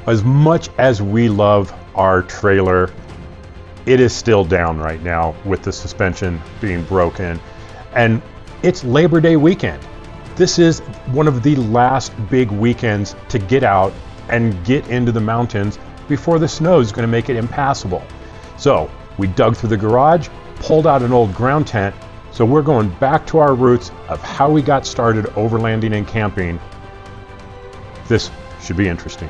As much as we love our trailer, it is still down right now with the suspension being broken, and it's Labor Day weekend. This is one of the last big weekends to get out and get into the mountains before the snow is going to make it impassable. So we dug through the garage, pulled out an old ground tent, so we're going back to our roots of how we got started overlanding and camping. This should be interesting.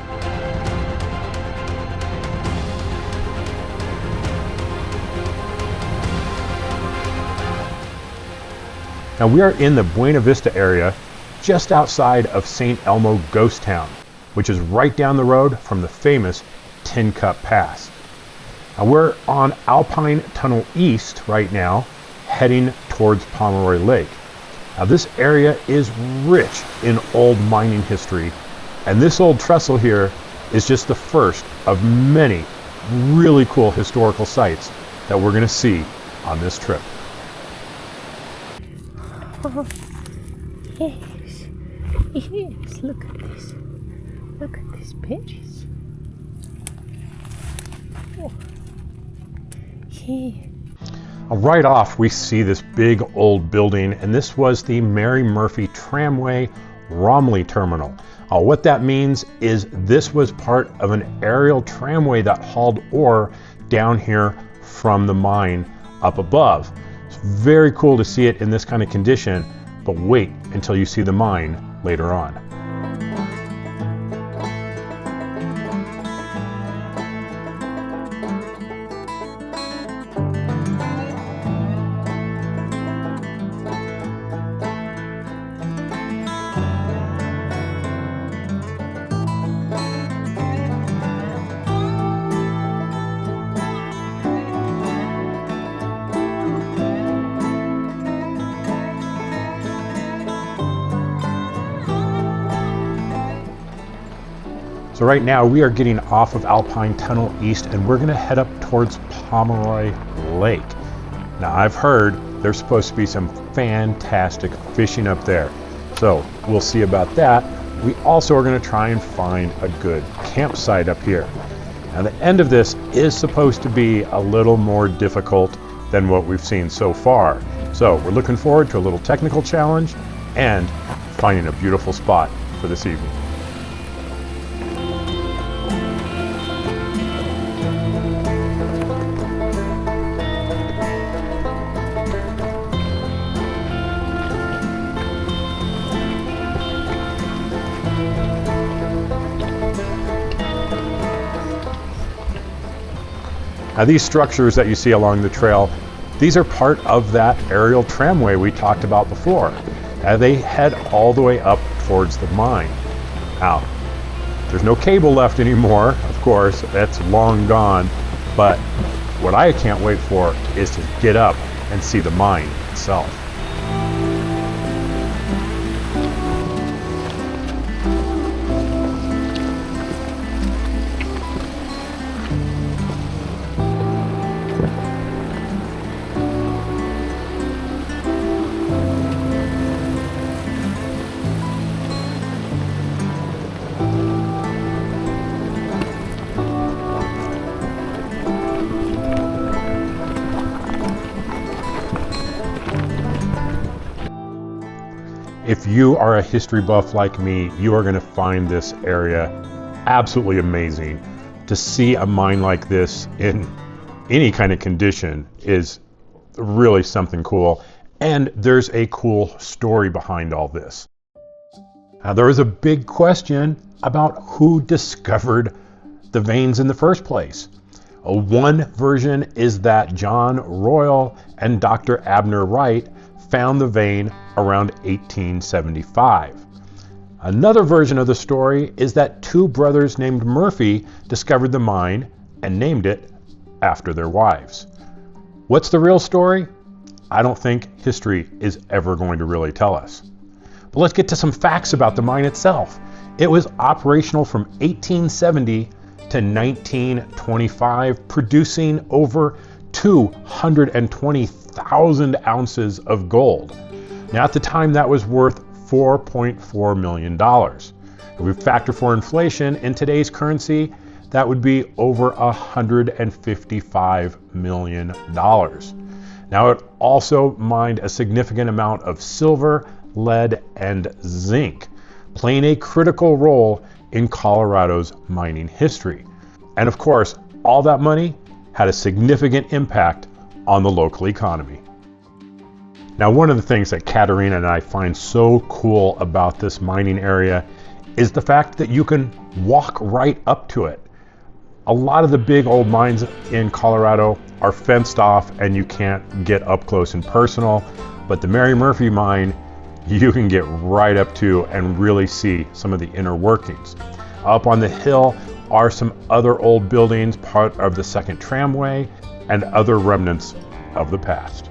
Now we are in the Buena Vista area, just outside of Saint Elmo Ghost Town, which is right down the road from the famous Tin Cup Pass. Now we're on Alpine Tunnel East right now, heading towards Pomeroy Lake. Now this area is rich in old mining history, and this old trestle here is just the first of many really cool historical sites that we're going to see on this trip. Oh, yes, yes, look at this. Look at these pictures. Oh. Yeah. Right off, we see this big old building, and this was the Mary Murphy Tramway Romley Terminal. What that means is this was part of an aerial tramway that hauled ore down here from the mine up above. It's very cool to see it in this kind of condition, but wait until you see the mine later on. So right now we are getting off of Alpine Tunnel East, and we're going to head up towards Pomeroy Lake. Now I've heard there's supposed to be some fantastic fishing up there, so we'll see about that. We also are going to try and find a good campsite up here. Now the end of this is supposed to be a little more difficult than what we've seen so far. So we're looking forward to a little technical challenge and finding a beautiful spot for this evening. Now these structures that you see along the trail, these are part of that aerial tramway we talked about before. They head all the way up towards the mine. Now, there's no cable left anymore, of course, that's long gone, but what I can't wait for is to get up and see the mine itself. If you are a history buff like me, you are going to find this area absolutely amazing. To see a mine like this in any kind of condition is really something cool. And there's a cool story behind all this. Now, there is a big question about who discovered the veins in the first place. One version is that John Royal and Dr. Abner Wright found the vein around 1875. Another version of the story is that two brothers named Murphy discovered the mine and named it after their wives. What's the real story? I don't think history is ever going to really tell us. But let's get to some facts about the mine itself. It was operational from 1870 to 1925, producing over 220,000 ounces of gold. Now at the time that was worth $4.4 million. If we factor for inflation in today's currency, that would be over $155 million. Now, it also mined a significant amount of silver, lead, and zinc, playing a critical role in Colorado's mining history. And of course, all that money had a significant impact on the local economy. Now, one of the things that Katerina and I find so cool about this mining area is the fact that you can walk right up to it. A lot of the big old mines in Colorado are fenced off and you can't get up close and personal, but the Mary Murphy mine, you can get right up to and really see some of the inner workings. Up on the hill are some other old buildings, part of the second tramway, and other remnants of the past.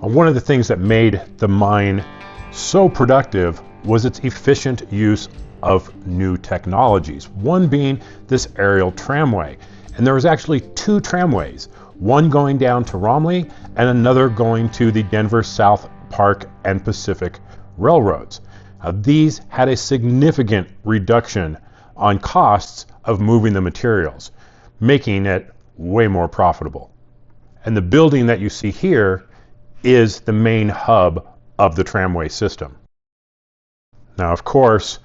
One of the things that made the mine so productive was its efficient use of new technologies, one being this aerial tramway. And there was actually two tramways, one going down to Romley and another going to the Denver South Park and Pacific railroads. These had a significant reduction on costs of moving the materials, making it way more profitable. And the building that you see here is the main hub of the tramway system. Now, of course,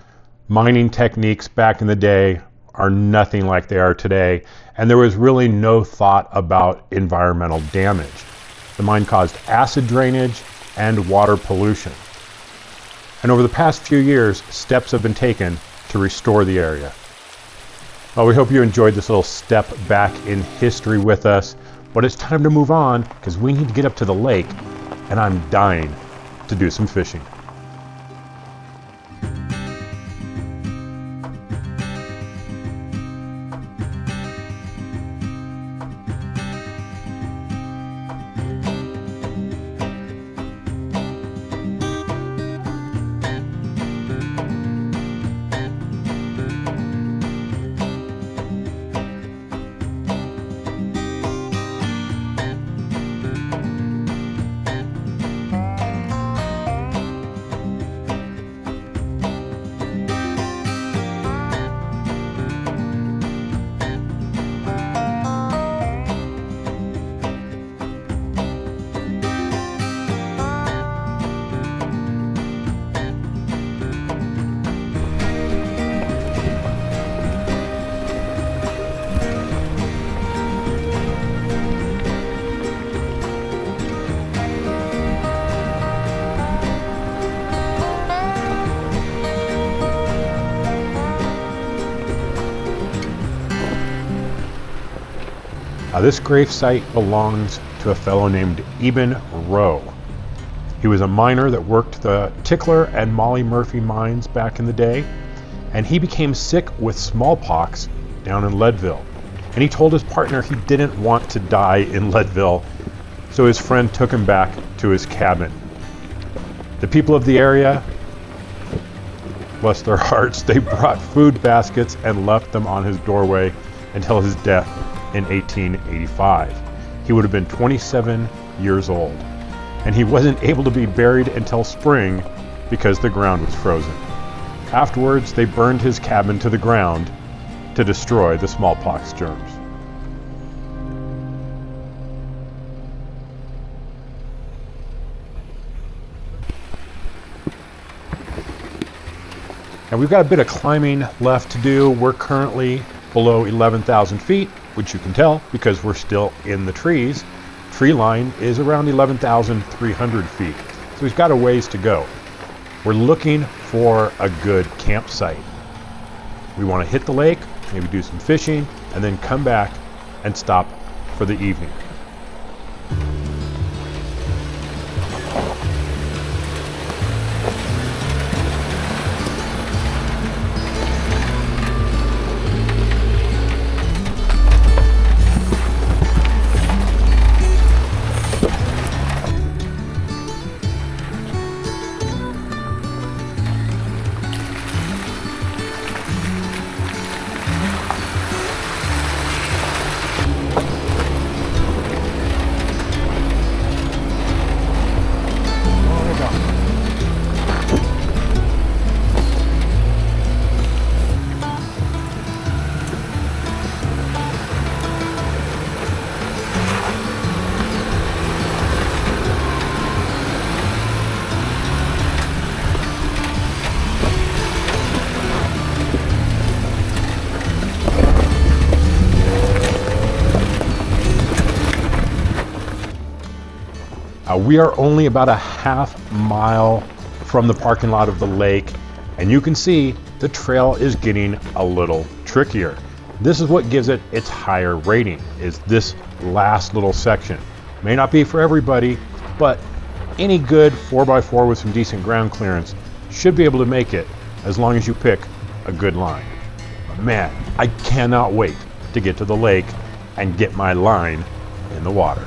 mining techniques back in the day are nothing like they are today, and there was really no thought about environmental damage. The mine caused acid drainage and water pollution. And over the past few years, steps have been taken to restore the area. Well, we hope you enjoyed this little step back in history with us, but it's time to move on because we need to get up to the lake, and I'm dying to do some fishing. This grave site belongs to a fellow named Eben Rowe. He was a miner that worked the Tickler and Molly Murphy mines back in the day, and he became sick with smallpox down in Leadville. And he told his partner he didn't want to die in Leadville, so his friend took him back to his cabin. The people of the area, bless their hearts, they brought food baskets and left them on his doorway until his death in 1885. He would have been 27 years old, and he wasn't able to be buried until spring because the ground was frozen. Afterwards, they burned his cabin to the ground to destroy the smallpox germs. Now we've got a bit of climbing left to do. We're currently below 11,000 feet, which you can tell because we're still in the trees. Tree line is around 11,300 feet, so we've got a ways to go. We're looking for a good campsite. We want to hit the lake, maybe do some fishing, and then come back and stop for the evening. We are only about a half mile from the parking lot of the lake, and you can see the trail is getting a little trickier. This is what gives it its higher rating, is this last little section. May not be for everybody, but any good 4x4 with some decent ground clearance should be able to make it as long as you pick a good line. But man, I cannot wait to get to the lake and get my line in the water.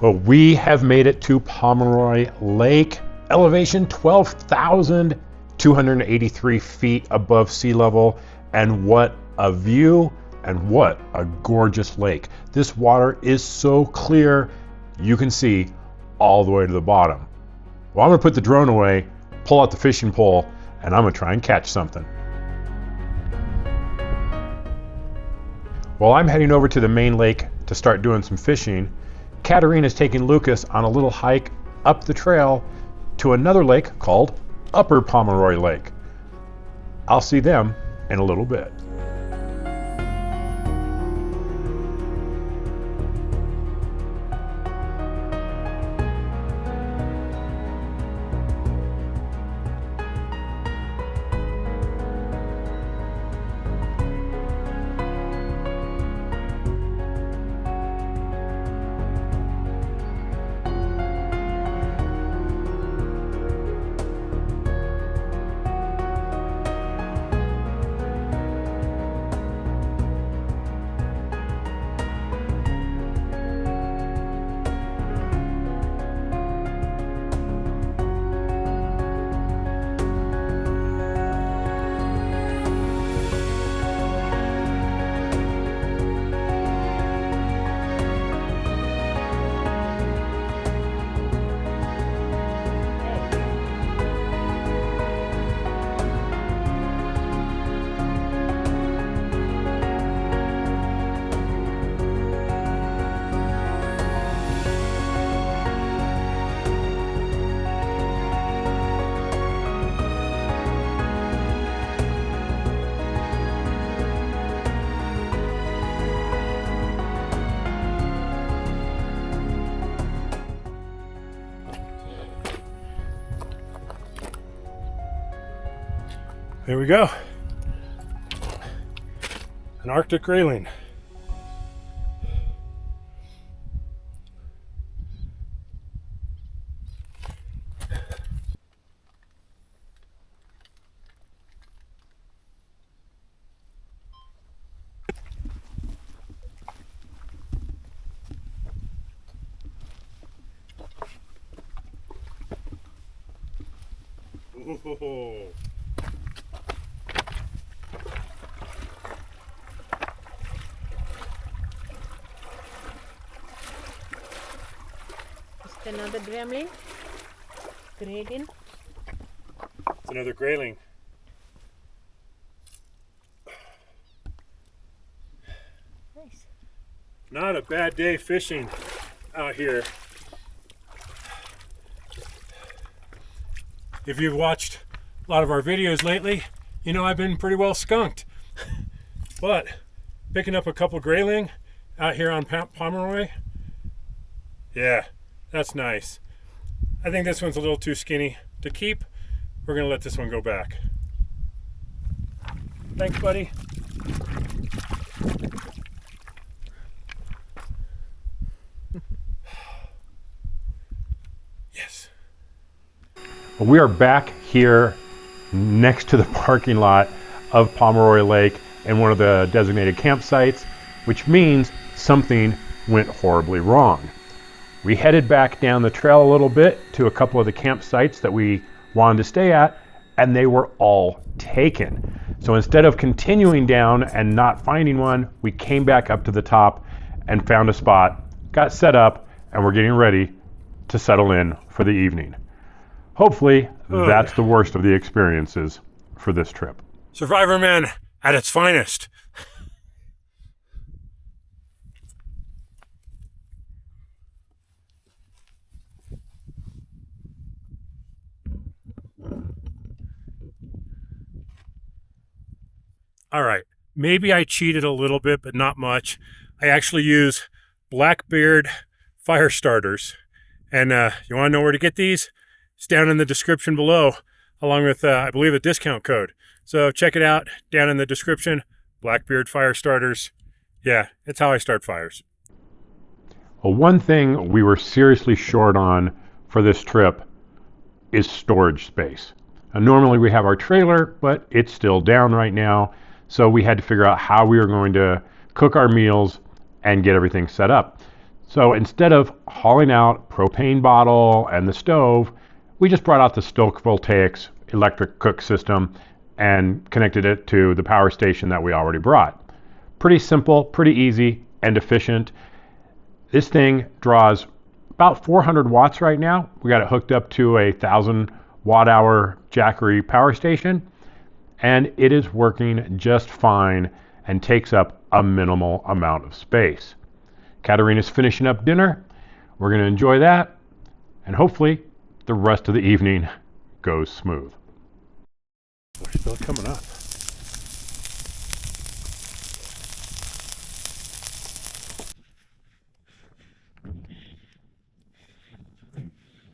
Well, we have made it to Pomeroy Lake, elevation 12,283 feet above sea level, and what a view and what a gorgeous lake. This water is so clear, you can see all the way to the bottom. Well, I'm gonna put the drone away, pull out the fishing pole, and I'm gonna try and catch something. While I'm heading over to the main lake to start doing some fishing, Katerina's taking Lucas on a little hike up the trail to another lake called Upper Pomeroy Lake. I'll see them in a little bit. There we go. An Arctic grayling. Ooh. Another gremlin. Grayling. It's another grayling. Nice. Not a bad day fishing out here. If you've watched a lot of our videos lately, you know I've been pretty well skunked. But picking up a couple grayling out here on Pomeroy, yeah, that's nice. I think this one's a little too skinny to keep. We're gonna let this one go back. Thanks, buddy. Yes. We are back here next to the parking lot of Pomeroy Lake and one of the designated campsites, which means something went horribly wrong. We headed back down the trail a little bit to a couple of the campsites that we wanted to stay at, and they were all taken. So instead of continuing down and not finding one, we came back up to the top and found a spot, got set up, and we're getting ready to settle in for the evening. Hopefully, that's the worst of the experiences for this trip. Survivor Man at its finest. All right, maybe I cheated a little bit, but not much. I actually use Blackbeard fire starters. And you want to know where to get these? It's down in the description below, along with, I believe, a discount code. So check it out down in the description. Blackbeard fire starters. Yeah, it's how I start fires. Well, one thing we were seriously short on for this trip is storage space. Now, normally we have our trailer, but it's still down right now. So we had to figure out how we were going to cook our meals and get everything set up. So instead of hauling out propane bottle and the stove, we just brought out the Stoke Voltaics electric cook system and connected it to the power station that we already brought. Pretty simple, pretty easy, and efficient. This thing draws about 400 watts right now. We got it hooked up to a 1,000 watt hour Jackery power station, and it is working just fine and takes up a minimal amount of space. Katerina's finishing up dinner. We're going to enjoy that, and hopefully the rest of the evening goes smooth. We're still coming up.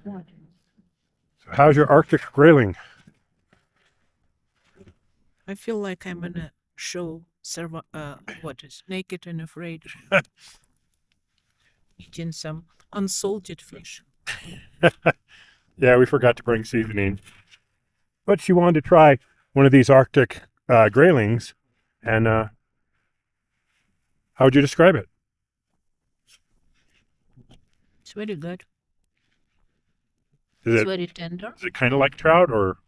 So how's your Arctic grayling? I feel like I'm in a show, what is Naked and Afraid, eating some unsalted fish. Yeah, we forgot to bring seasoning. But she wanted to try one of these Arctic graylings. And how would you describe it? It's very good. Is It's it, very tender. is it kind of like trout or?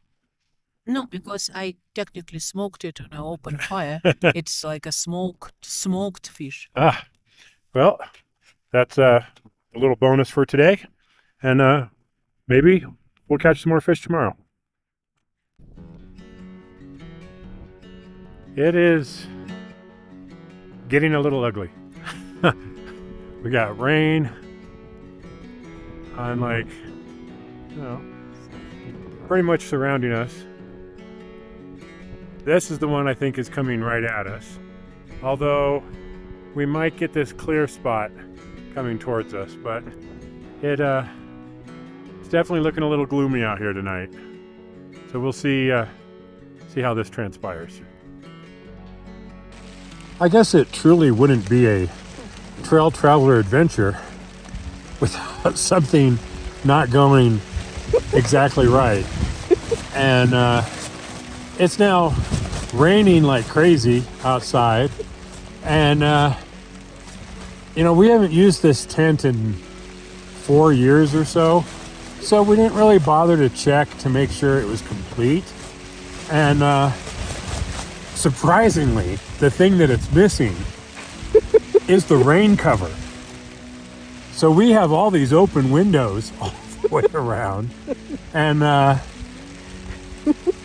No, because I technically smoked it on an open fire. It's like a smoked fish. Ah, well, that's a little bonus for today. And maybe we'll catch some more fish tomorrow. It is getting a little ugly. We got rain on, like, you know, pretty much surrounding us. This is the one I think is coming right at us. Although we might get this clear spot coming towards us, but it's definitely looking a little gloomy out here tonight. So we'll see how this transpires. I guess it truly wouldn't be a trail traveler adventure without something not going exactly right. And it's now raining like crazy outside. And, we haven't used this tent in 4 years or so. So we didn't really bother to check to make sure it was complete. And surprisingly, the thing that it's missing is the rain cover. So we have all these open windows all the way around. And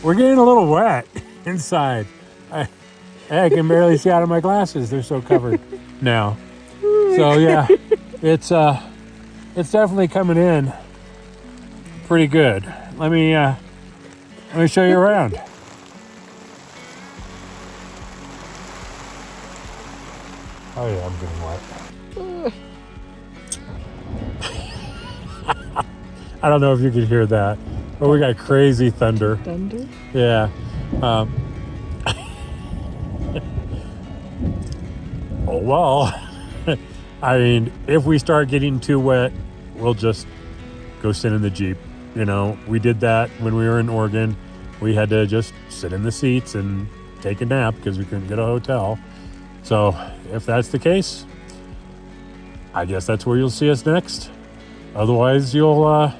we're getting a little wet inside. I can barely see out of my glasses. They're so covered now. So yeah, it's definitely coming in pretty good. Let me show you around. Oh yeah, I'm getting wet. I don't know if you could hear that, but we got crazy thunder. Thunder? Yeah. Oh well. I mean, if we start getting too wet, we'll just go sit in the Jeep. We did that when we were in Oregon. We had to just sit in the seats and take a nap because we couldn't get a hotel. So if that's the case, I guess that's where you'll see us next. Otherwise, you'll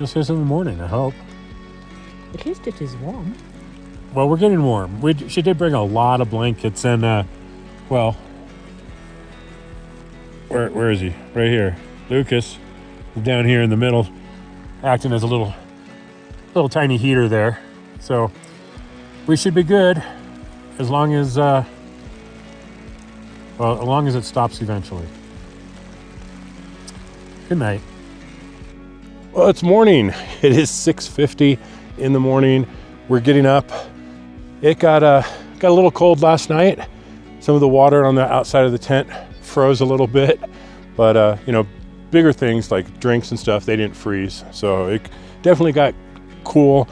see us in the morning, I hope. At least it is warm. Well, we're getting warm. She did bring a lot of blankets and, well, where is he? Right here. Lucas is down here in the middle, acting as a little tiny heater there. So we should be good as long as it stops eventually. Good night. Well, it's morning. It is 6:50 in the morning. We're getting up. It got a little cold last night. Some of the water on the outside of the tent froze a little bit, but bigger things like drinks and stuff, they didn't freeze. So it definitely got cool.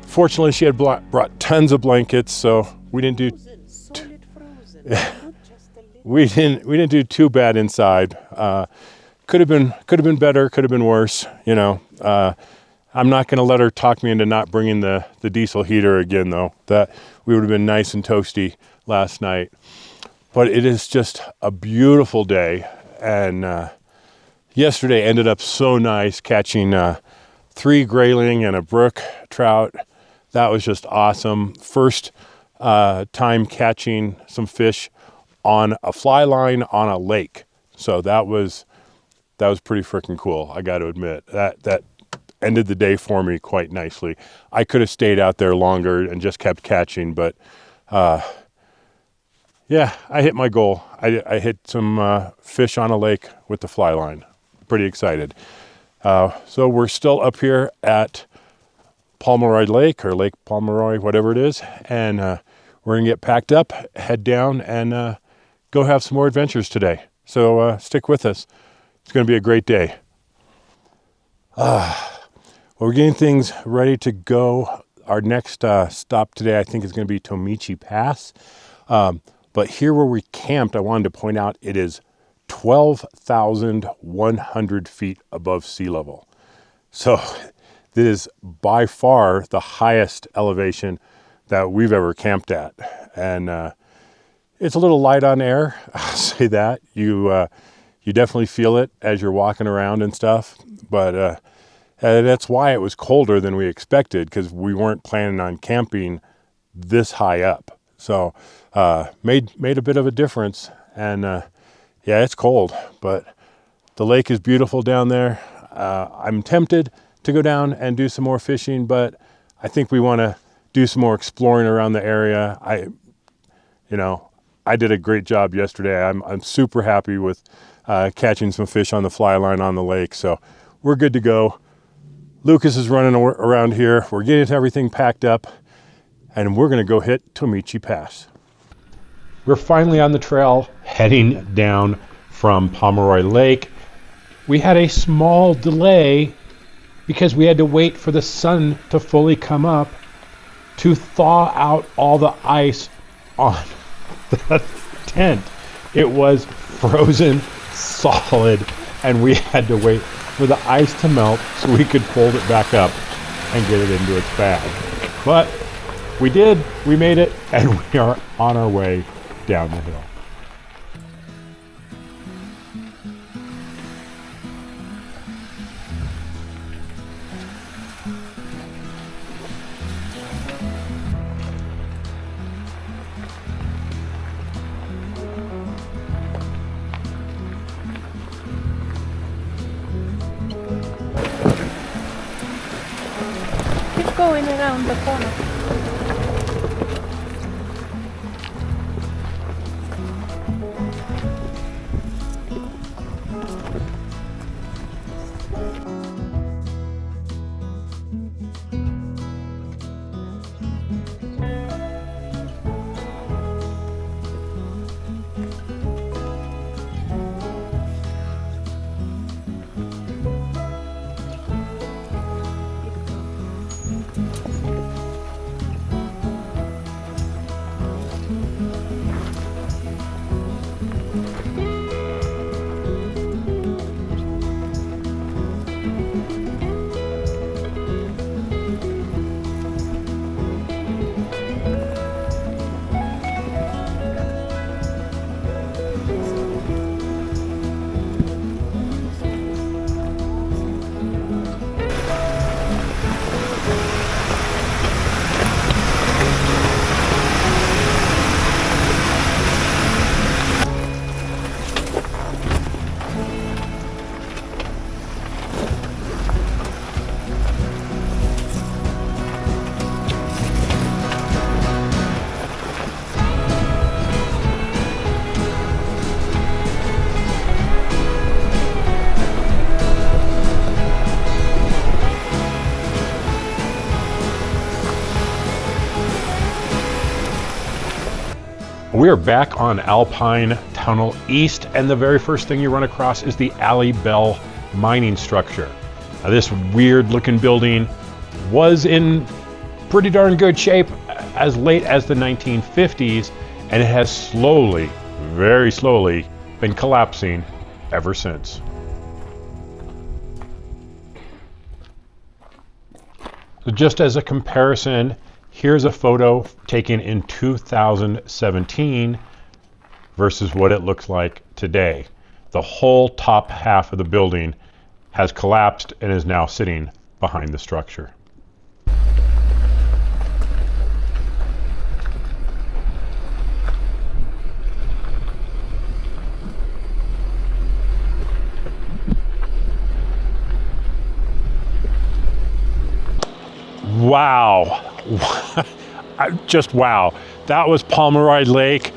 Fortunately, she had brought tons of blankets, so we didn't do we didn't do too bad inside. Could have been better, could have been worse. I'm not going to let her talk me into not bringing the diesel heater again, though. That we would have been nice and toasty last night. But it is just a beautiful day, and yesterday ended up so nice, catching 3 grayling and a brook trout. That was just awesome. First time catching some fish on a fly line on a lake. So that was pretty freaking cool. I got to admit that ended the day for me quite nicely. I could have stayed out there longer and just kept catching, but yeah, I hit my goal. I hit some fish on a lake with the fly line. Pretty excited. So we're still up here at Pomeroy Lake or Lake Pomeroy, whatever it is, and we're gonna get packed up, head down, and go have some more adventures today. So stick with us. It's gonna be a great day. Well, we're getting things ready to go. Our next stop today, I think, is going to be Tomichi Pass. But here where we camped, I wanted to point out it is 12,100 feet above sea level. So this is by far the highest elevation that we've ever camped at. And it's a little light on air, I'll say that. You definitely feel it as you're walking around and stuff. But that's why it was colder than we expected, because we weren't planning on camping this high up. So made a bit of a difference. And yeah, it's cold, but the lake is beautiful down there. I'm tempted to go down and do some more fishing, but I think we want to do some more exploring around the area. I did a great job yesterday. I'm super happy with catching some fish on the fly line on the lake. So we're good to go. Lucas is running around here. We're getting everything packed up, and we're going to go hit Tomichi Pass. We're finally on the trail heading down from Pomeroy Lake. We had a small delay because we had to wait for the sun to fully come up to thaw out all the ice on the tent. It was frozen solid, and we had to wait for the ice to melt so we could fold it back up and get it into its bag. But we did, we made it, and we are on our way down the hill. Keep going around the corner. We are back on Alpine Tunnel East, and the very first thing you run across is the Alley Bell mining structure. Now, this weird looking building was in pretty darn good shape as late as the 1950s, and it has slowly, very slowly, been collapsing ever since. So just as a comparison, here's a photo taken in 2017 versus what it looks like today. The whole top half of the building has collapsed and is now sitting behind the structure. Wow. Just wow. That was Pomeroy Lake.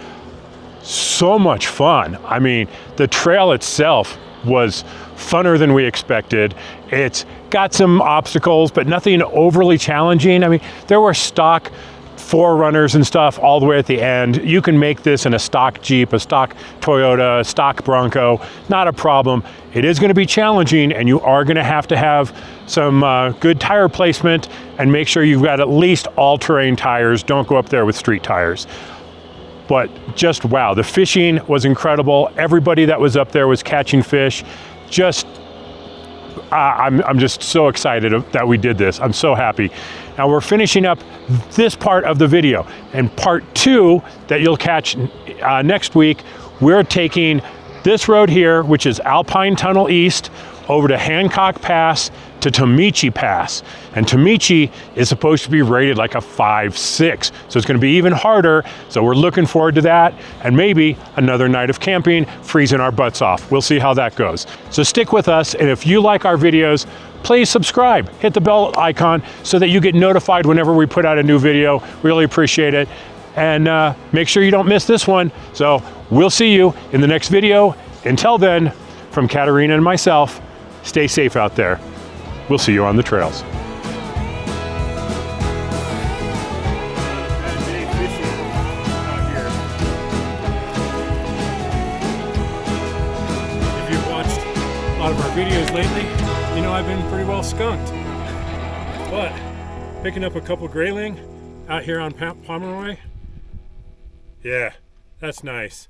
So much fun. I mean, the trail itself was funner than we expected. It's got some obstacles, but nothing overly challenging. I mean, there were stock forerunners and stuff all the way at the end. You can make this in a stock Jeep, a stock Toyota, a stock Bronco, not a problem. It is going to be challenging, and you are going to have some good tire placement and make sure you've got at least all-terrain tires. Don't go up there with street tires. But just wow, the fishing was incredible. Everybody that was up there was catching fish. Just I'm just so excited that we did this. I'm so happy. Now we're finishing up this part of the video, and part 2 that you'll catch next week, we're taking this road here, which is Alpine Tunnel East, over to Hancock Pass to Tomichi Pass. And Tomichi is supposed to be rated like a 5-6, so it's going to be even harder. So we're looking forward to that, and maybe another night of camping, freezing our butts off. We'll see how that goes. So stick with us, and if you like our videos, please subscribe. Hit the bell icon so that you get notified whenever we put out a new video. Really appreciate it. And make sure you don't miss this one. So we'll see you in the next video. Until then, from Katerina and myself, stay safe out there. We'll see you on the trails. If you've watched a lot of our videos lately, you know I've been pretty well skunked. But picking up a couple grayling out here on Pomeroy, yeah, that's nice.